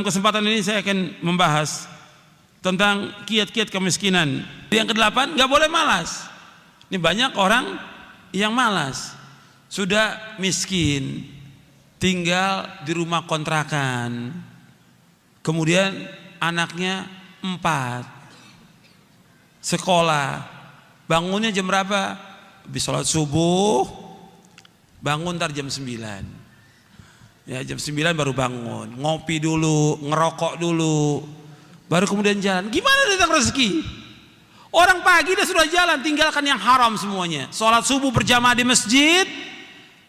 Kesempatan ini saya akan membahas tentang kiat-kiat kemiskinan. Yang ke-8, nggak boleh malas. Ini banyak orang yang malas, sudah miskin, tinggal di rumah kontrakan, kemudian anaknya 4, sekolah, bangunnya jam berapa? Habis sholat subuh, bangun ntar jam 9. Ya, jam 9 baru bangun, ngopi dulu, ngerokok dulu, baru kemudian jalan. Gimana datang rezeki? Orang pagi dia sudah jalan, tinggalkan yang haram semuanya. Sholat subuh berjamaah di masjid,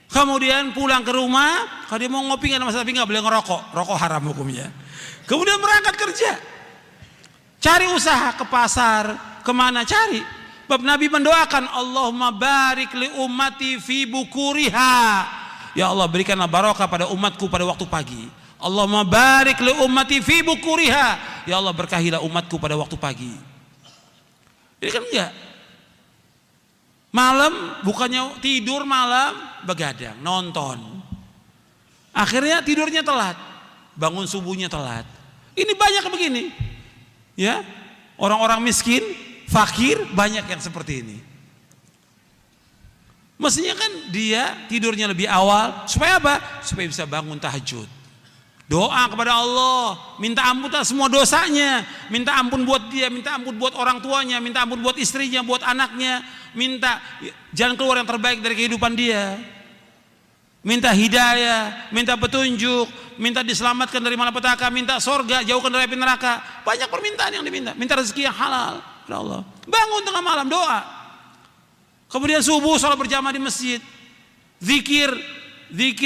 kemudian pulang ke rumah. Kalau dia mau ngopi nggak ada masalah, tapi nggak boleh ngerokok, rokok haram hukumnya. Kemudian berangkat kerja, cari usaha ke pasar, kemana cari. Bab Nabi mendoakan, Allahumma barik li ummati fi bukuriha. Ya Allah, berikanlah barokah pada umatku pada waktu pagi. Allahumma barik li ummati fi bukuriha. Ya Allah, berkahilah umatku pada waktu pagi. Ini kan enggak. Malam bukannya tidur, malam begadang, nonton. Akhirnya tidurnya telat, bangun subuhnya telat. Ini banyak begini. Ya, orang-orang miskin, fakir banyak yang seperti ini. Mestinya kan dia tidurnya lebih awal, supaya apa? Supaya bisa bangun tahajud. Doa kepada Allah, minta ampun atas semua dosanya, minta ampun buat dia, minta ampun buat orang tuanya, minta ampun buat istrinya, buat anaknya, minta jalan keluar yang terbaik dari kehidupan dia. Minta hidayah, minta petunjuk, minta diselamatkan dari malapetaka, minta sorga, jauhkan dari api neraka. Banyak permintaan yang diminta, minta rezeki yang halal kepada Allah. Bangun tengah malam doa. Kemudian subuh sholat berjamaah di masjid, zikir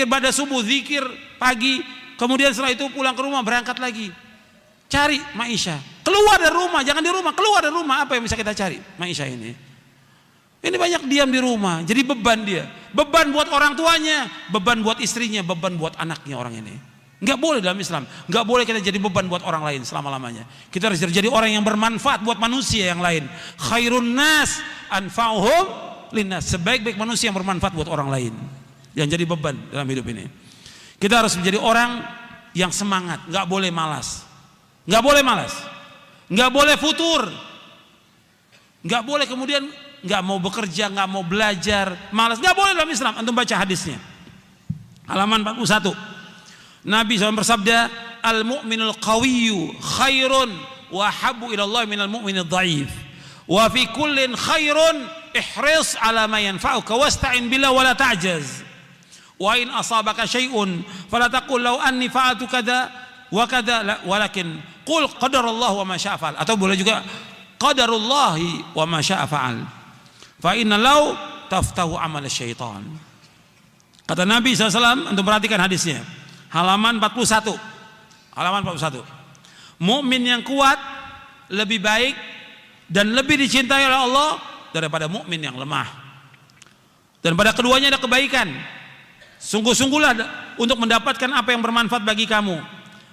pada subuh, zikir pagi. Kemudian setelah itu pulang ke rumah, berangkat lagi, cari maisha. Keluar dari rumah, jangan di rumah, keluar dari rumah. Apa yang bisa kita cari maisha ini? Ini banyak diam di rumah, jadi beban dia, beban buat orang tuanya, beban buat istrinya, beban buat anaknya orang ini. Nggak boleh dalam Islam, nggak boleh kita jadi beban buat orang lain selama-lamanya. Kita harus jadi orang yang bermanfaat buat manusia yang lain. Khairun nas anfa'uhum linnas, sebaik-baik manusia yang bermanfaat buat orang lain, yang jadi beban dalam hidup ini. Kita harus menjadi orang yang semangat, nggak boleh malas, nggak boleh malas, nggak boleh futur, nggak boleh kemudian nggak mau bekerja, nggak mau belajar, malas, nggak boleh dalam Islam. Antum baca hadisnya, halaman 41. Nabi SAW bersabda, al-mu'minul qawiyyu khairun wa habbu ila Allah minal mu'minid dhaif. Wa fi kullin khairun ihris ala ma yanfa'uka wasta'in billah wa la ta'jaz. Wa in asabaka syai'un fala taqul law anni fa'altu kadza wa kadza, walakin qul qadarallahu wa ma syaa fa'al. Atau boleh juga qadarullahi wa ma syaa fa'al. Fa inna law taftahu amal syaitan. Kata Nabi SAW, untuk perhatikan hadisnya, halaman 41. Halaman 41. Mukmin yang kuat lebih baik dan lebih dicintai oleh Allah daripada mukmin yang lemah. Dan pada keduanya ada kebaikan. Sungguh-sungguhlah untuk mendapatkan apa yang bermanfaat bagi kamu.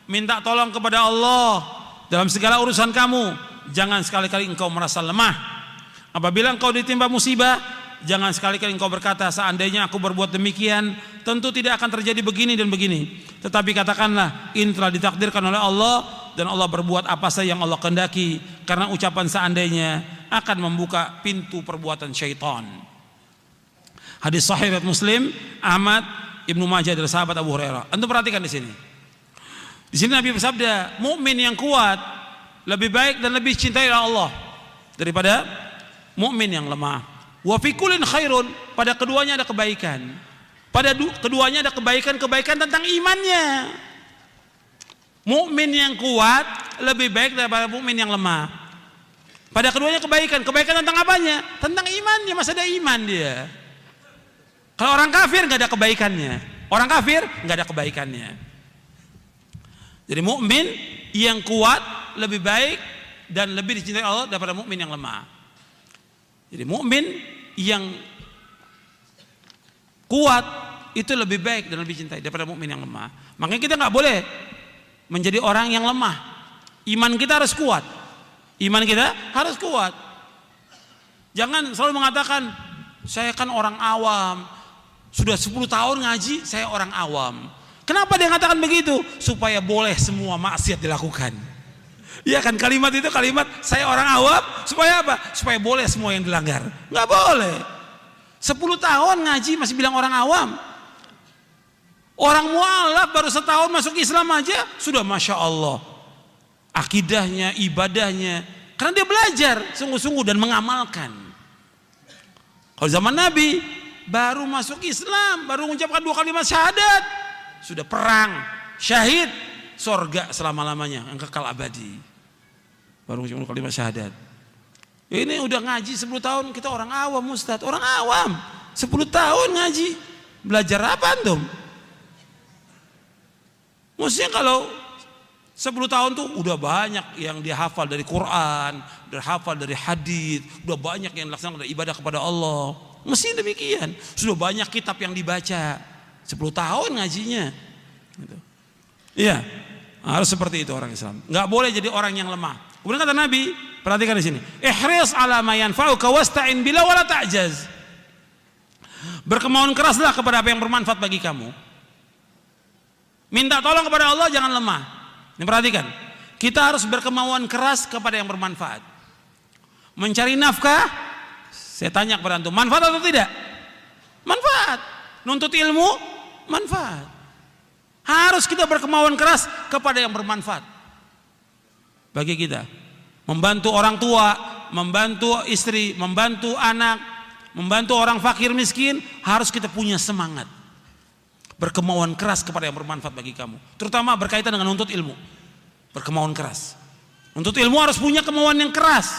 Minta tolong kepada Allah dalam segala urusan kamu. Jangan sekali-kali engkau merasa lemah. Apabila engkau ditimpa musibah, jangan sekali-kali engkau berkata, seandainya aku berbuat demikian, tentu tidak akan terjadi begini dan begini. Tetapi katakanlah, ini telah ditakdirkan oleh Allah, dan Allah berbuat apa saja yang Allah kehendaki. Karena ucapan seandainya akan membuka pintu perbuatan syaitan. Hadis sahih riwayat Muslim, Ahmad, Ibnu Majah dari sahabat Abu Hurairah. Antum perhatikan di sini. Di sini Nabi bersabda, mukmin yang kuat lebih baik dan lebih cintai Allah daripada mukmin yang lemah. Wa fi kullin khairun, pada keduanya ada kebaikan. Pada keduanya ada kebaikan tentang imannya. Mukmin yang kuat lebih baik daripada mukmin yang lemah. Pada keduanya kebaikan tentang apanya? Tentang imannya, masa ada iman dia. Kalau orang kafir nggak ada kebaikannya. Orang kafir nggak ada kebaikannya. Jadi mukmin yang kuat lebih baik dan lebih dicintai Allah daripada mukmin yang lemah. Jadi mukmin yang kuat itu lebih baik dan lebih cintai daripada mukmin yang lemah. Makanya kita nggak boleh menjadi orang yang lemah. Iman kita harus kuat. Iman kita harus kuat. Jangan selalu mengatakan, saya kan orang awam, sudah 10 tahun ngaji, saya orang awam. Kenapa dia mengatakan begitu? Supaya boleh semua maksiat dilakukan. Ya kan, kalimat itu kalimat saya orang awam, supaya apa? Supaya boleh semua yang dilanggar. Nggak boleh. 10 tahun ngaji masih bilang orang awam. Orang mualaf baru setahun masuk Islam aja sudah Masya Allah akidahnya, ibadahnya, karena dia belajar sungguh-sungguh dan mengamalkan. Kalau zaman Nabi baru masuk Islam, baru mengucapkan 2 kalimat syahadat, sudah perang, syahid, surga selama-lamanya yang kekal abadi. Baru mengucapkan 2 kalimat syahadat. Ini udah ngaji 10 tahun, kita orang awam Ustadz, orang awam 10 tahun ngaji, belajar apa antum? Maksudnya kalau 10 tahun tuh udah banyak yang dia hafal dari Quran, udah hafal dari hadis, udah banyak yang dilaksanakan dari ibadah kepada Allah. Mesti demikian. Sudah banyak kitab yang dibaca. 10 tahun ngajinya. Gitu. Iya, harus seperti itu orang Islam. Nggak boleh jadi orang yang lemah. Kemudian kata Nabi, perhatikan di sini. Ihris ala ma yanfa'uka wasta'in bila wala ta'jaz. Berkemauan keraslah kepada apa yang bermanfaat bagi kamu. Minta tolong kepada Allah, jangan lemah. Ini perhatikan, kita harus berkemauan keras kepada yang bermanfaat. Mencari nafkah, saya tanya kepada antum, manfaat atau tidak? Manfaat. Nuntut ilmu, manfaat. Harus kita berkemauan keras kepada yang bermanfaat bagi kita. Membantu orang tua, membantu istri, membantu anak, membantu orang fakir miskin, harus kita punya semangat. Berkemauan keras kepada yang bermanfaat bagi kamu, terutama berkaitan dengan nuntut ilmu. Berkemauan keras. Nuntut ilmu harus punya kemauan yang keras.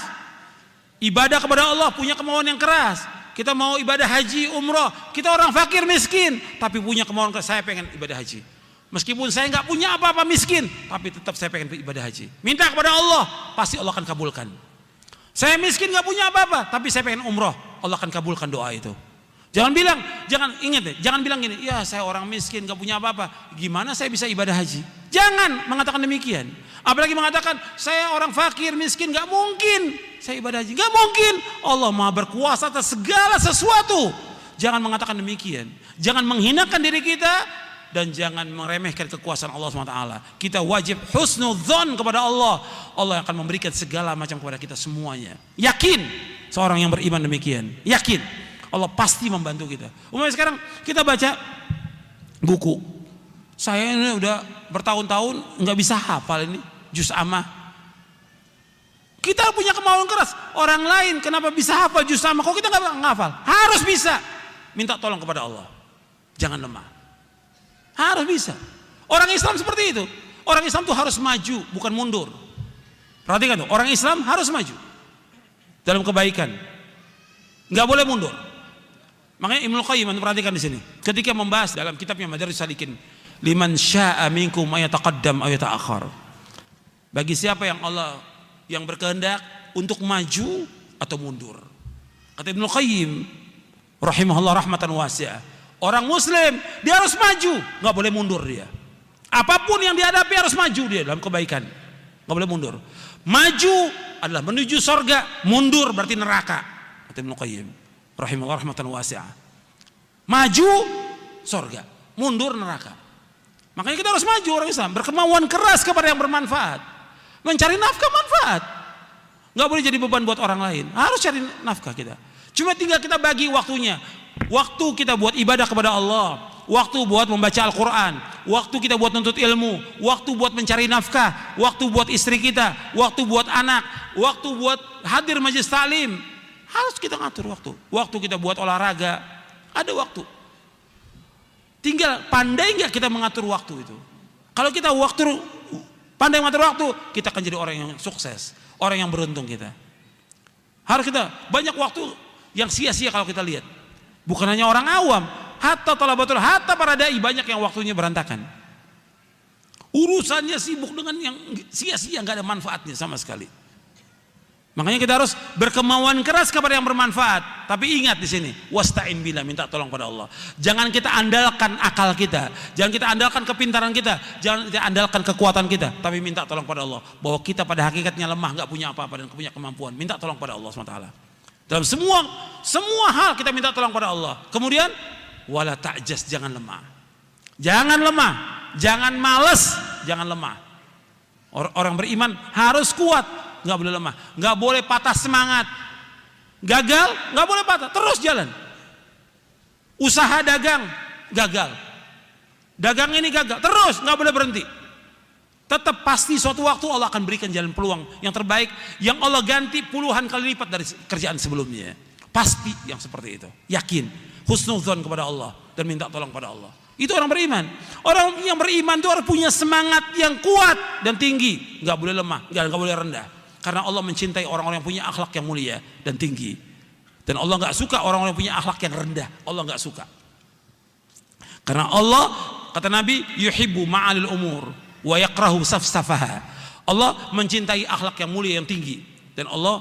Ibadah kepada Allah punya kemauan yang keras. Kita mau ibadah haji, umroh, kita orang fakir miskin, tapi punya kemauan keras. Saya pengen ibadah haji. Meskipun saya nggak punya apa-apa, miskin, tapi tetap saya pengen ibadah haji. Minta kepada Allah, pasti Allah akan kabulkan. Saya miskin nggak punya apa-apa, tapi saya pengen umroh, Allah akan kabulkan doa itu. Jangan bilang, jangan bilang gini, ya saya orang miskin gak punya apa-apa, gimana saya bisa ibadah haji? Jangan mengatakan demikian. Apalagi mengatakan saya orang fakir miskin, gak mungkin saya ibadah haji. Gak mungkin. Allah Maha berkuasa atas segala sesuatu. Jangan mengatakan demikian. Jangan menghinakan diri kita dan jangan meremehkan kekuasaan Allah SWT. Kita wajib husnudzon kepada Allah. Allah akan memberikan segala macam kepada kita semuanya. Yakin seorang yang beriman demikian. Yakin. Allah pasti membantu kita. Umpamanya sekarang kita baca buku. Saya ini udah bertahun-tahun nggak bisa hafal ini juz amma. Kita punya kemauan keras. Orang lain kenapa bisa hafal juz amma? Kok kita nggak hafal? Harus bisa. Minta tolong kepada Allah. Jangan lemah. Harus bisa. Orang Islam seperti itu. Orang Islam tuh harus maju, bukan mundur. Perhatikan tuh. Orang Islam harus maju dalam kebaikan. Nggak boleh mundur. Makanya Ibnu Qayyim, perhatikan di sini. Ketika membahas dalam kitabnya Madarijus Salikin, liman syaa'a minkum ayataqaddam ayata'akhir. Bagi siapa yang Allah yang berkehendak untuk maju atau mundur. Kata Ibnu Qayyim rahimahullah rahmatan wasi'ah, orang muslim dia harus maju, nggak boleh mundur dia. Apapun yang dihadapi harus maju dia dalam kebaikan. Nggak boleh mundur. Maju adalah menuju surga, mundur berarti neraka. Kata Ibnu Qayyim rahimahullah rahmatan wasi'ah. Maju surga, mundur neraka. Makanya kita harus maju orang Islam, berkemauan keras kepada yang bermanfaat, mencari nafkah manfaat. Nggak boleh jadi beban buat orang lain, harus cari nafkah kita. Cuma tinggal kita bagi waktunya. Waktu kita buat ibadah kepada Allah, waktu buat membaca Al-Quran, waktu kita buat nuntut ilmu, waktu buat mencari nafkah, waktu buat istri kita, waktu buat anak, waktu buat hadir majelis taklim. Harus kita ngatur waktu. Waktu kita buat olahraga, ada waktu. Tinggal pandai nggak kita mengatur waktu itu. Kalau kita pandai mengatur waktu, kita akan jadi orang yang sukses, orang yang beruntung kita. Harus kita banyak waktu yang sia-sia kalau kita lihat. Bukan hanya orang awam, hatta talabatul, hatta para dai banyak yang waktunya berantakan. Urusannya sibuk dengan yang sia-sia, nggak ada manfaatnya sama sekali. Makanya kita harus berkemauan keras kepada yang bermanfaat. Tapi ingat di sini, wasta'in billah, minta tolong pada Allah. Jangan kita andalkan akal kita, jangan kita andalkan kepintaran kita, jangan kita andalkan kekuatan kita, tapi minta tolong pada Allah. Bahwa kita pada hakikatnya lemah, nggak punya apa-apa dan punya kemampuan. Minta tolong pada Allah SWT. Dalam semua hal kita minta tolong pada Allah. Kemudian wala ta'jaz, jangan lemah. Jangan lemah. jangan males, jangan lemah. Orang beriman harus kuat, nggak boleh lemah, nggak boleh patah semangat. Gagal, nggak boleh patah, terus jalan. Usaha dagang gagal, dagang ini gagal, terus nggak boleh berhenti. Tetap pasti suatu waktu Allah akan berikan jalan peluang yang terbaik, yang Allah ganti puluhan kali lipat dari kerjaan sebelumnya. Pasti yang seperti itu. Yakin, husnudzon kepada Allah dan minta tolong pada Allah. Itu orang beriman. Orang yang beriman itu harus punya semangat yang kuat dan tinggi, nggak boleh lemah, nggak boleh rendah. Karena Allah mencintai orang-orang yang punya akhlak yang mulia dan tinggi. Dan Allah nggak suka orang-orang yang punya akhlak yang rendah. Allah nggak suka. Karena Allah, kata Nabi, yuhibbu ma'alil umur wa yakrahu safsafaha. Allah mencintai akhlak yang mulia yang tinggi, dan Allah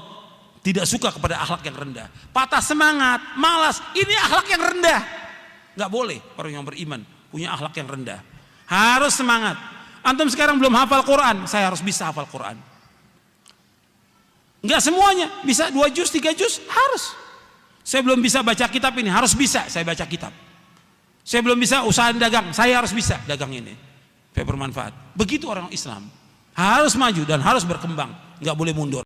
tidak suka kepada akhlak yang rendah. Patah semangat, malas, ini akhlak yang rendah. Nggak boleh orang yang beriman punya akhlak yang rendah. Harus semangat. Antum sekarang belum hafal Quran, saya harus bisa hafal Quran. Nggak semuanya bisa 2 juz, 3 juz, harus. Saya belum bisa baca kitab ini, harus bisa saya baca kitab. Saya belum bisa usaha dagang, saya harus bisa dagang ini supaya bermanfaat. Begitu orang Islam, harus maju dan harus berkembang, nggak boleh mundur.